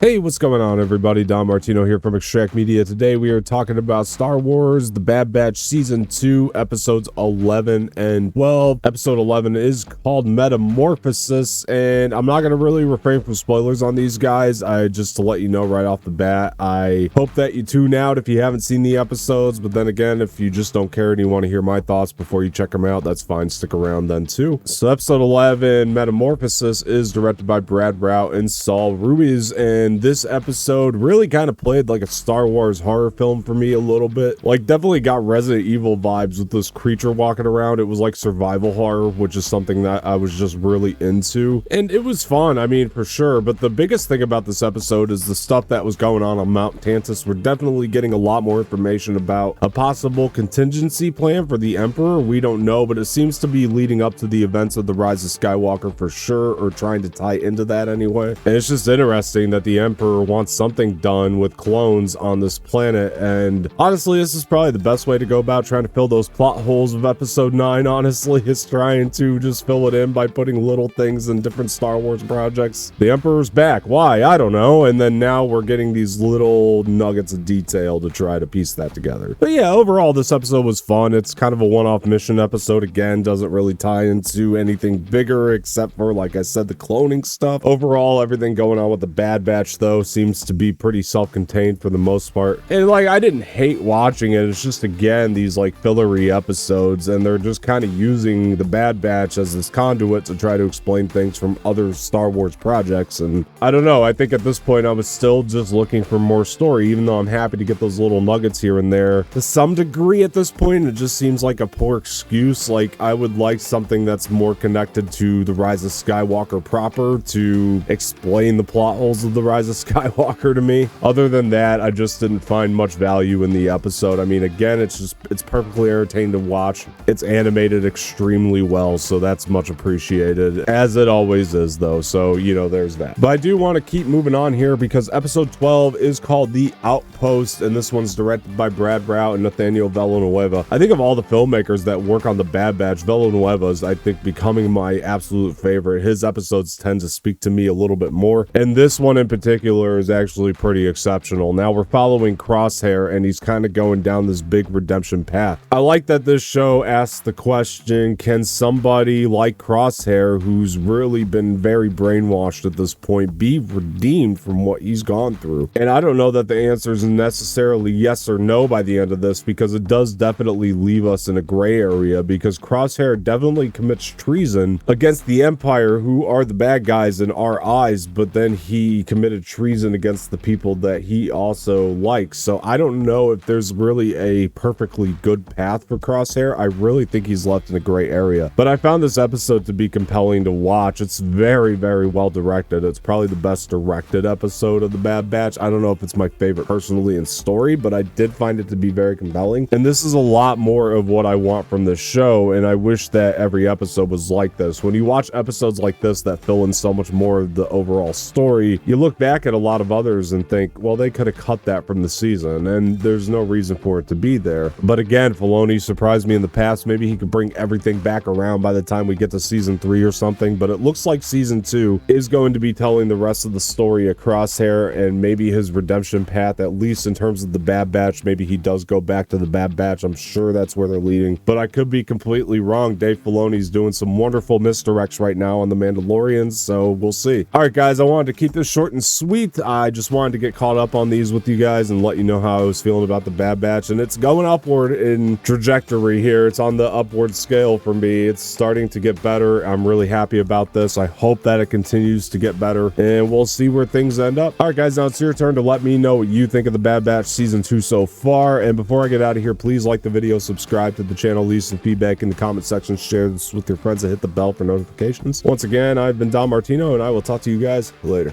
Hey, what's going on, everybody? Don Martino here from Extract Media. Today we are talking about Star Wars The Bad Batch Season 2, Episodes 11 and 12. Episode 11 is called Metamorphosis, and I'm not going to really refrain from spoilers on these guys. Just to let you know right off the bat, I hope that you tune out if you haven't seen the episodes, but then again, if you just don't care and you want to hear my thoughts before you check them out, that's fine. Stick around then too. So Episode 11, Metamorphosis, is directed by Brad Rout and Saul Ruiz, and this episode really kind of played like a Star Wars horror film for me a little bit. Like, definitely got Resident Evil vibes with this creature walking around. It was like survival horror, which is something that I was just really into. And it was fun, I mean, for sure. But the biggest thing about this episode is the stuff that was going on Mount Tantus. We're definitely getting a lot more information about a possible contingency plan for the Emperor. We don't know, but it seems to be leading up to the events of the Rise of Skywalker for sure, or trying to tie into that anyway. And it's just interesting that the Emperor wants something done with clones on this planet, and honestly, this is probably the best way to go about trying to fill those plot holes of episode 9. Honestly, is trying to just fill it in by putting little things in different Star Wars projects. The Emperor's back. Why? I don't know. And then now we're getting these little nuggets of detail to try to piece that together. But yeah, overall, this episode was fun. It's kind of a one-off mission episode. Again, doesn't really tie into anything bigger except for, like I said, the cloning stuff. Overall, everything going on with the Bad Batch, though, seems to be pretty self-contained for the most part. And like, I didn't hate watching it. It's just, again, these like fillery episodes, and they're just kind of using the Bad Batch as this conduit to try to explain things from other Star Wars projects. And I don't know, I think at this point I was still just looking for more story, even though I'm happy to get those little nuggets here and there to some degree at this point. It just seems like a poor excuse. Like, I would like something that's more connected to the Rise of Skywalker proper to explain the plot holes of the Rise of Skywalker to me. Other than that, I just didn't find much value in the episode. I mean, again, it's perfectly entertaining to watch. It's animated extremely well, so that's much appreciated, as it always is, though. So, you know, there's that. But I do want to keep moving on here because episode 12 is called The Outpost, and this one's directed by Brad Rout and Nathaniel Villanueva. I think of all the filmmakers that work on the Bad Batch, Villanueva's, I think, becoming my absolute favorite. His episodes tend to speak to me a little bit more, and this one in particular is actually pretty exceptional. Now we're following Crosshair, and he's kind of going down this big redemption path. I like that this show asks the question, can somebody like Crosshair, who's really been very brainwashed at this point, be redeemed from what he's gone through? And I don't know that the answer is necessarily yes or no by the end of this, because it does definitely leave us in a gray area, because Crosshair definitely commits treason against the Empire, who are the bad guys in our eyes, but then he committed treason against the people that he also likes. So I don't know if there's really a perfectly good path for Crosshair. I really think he's left in a gray area. But I found this episode to be compelling to watch. It's very, very well directed. It's probably the best directed episode of the Bad Batch. I don't know if it's my favorite personally in story, but I did find it to be very compelling. And this is a lot more of what I want from this show, and I wish that every episode was like this. When you watch episodes like this that fill in so much more of the overall story, you look back at a lot of others and think, well, they could have cut that from the season, and there's no reason for it to be there. But again, Filoni surprised me in the past. Maybe he could bring everything back around by the time we get to season 3 or something, but it looks like season 2 is going to be telling the rest of the story of Crosshair and maybe his redemption path, at least in terms of the Bad Batch. Maybe he does go back to the Bad Batch. I'm sure that's where they're leading, but I could be completely wrong. Dave Filoni's doing some wonderful misdirects right now on the Mandalorians, so we'll see. All right, guys, I wanted to keep this short and sweet. I just wanted to get caught up on these with you guys and let you know how I was feeling about the Bad Batch, and it's going upward in trajectory here. It's on the upward scale for me. It's starting to get better. I'm really happy about this. I hope that it continues to get better, and we'll see where things end up. All right, guys, now it's your turn to let me know what you think of the Bad Batch season 2 so far. And before I get out of here, please like the video, subscribe to the channel, leave some feedback in the comment section, share this with your friends, and hit the bell for notifications. Once again, I've been Don Martino, and I will talk to you guys later.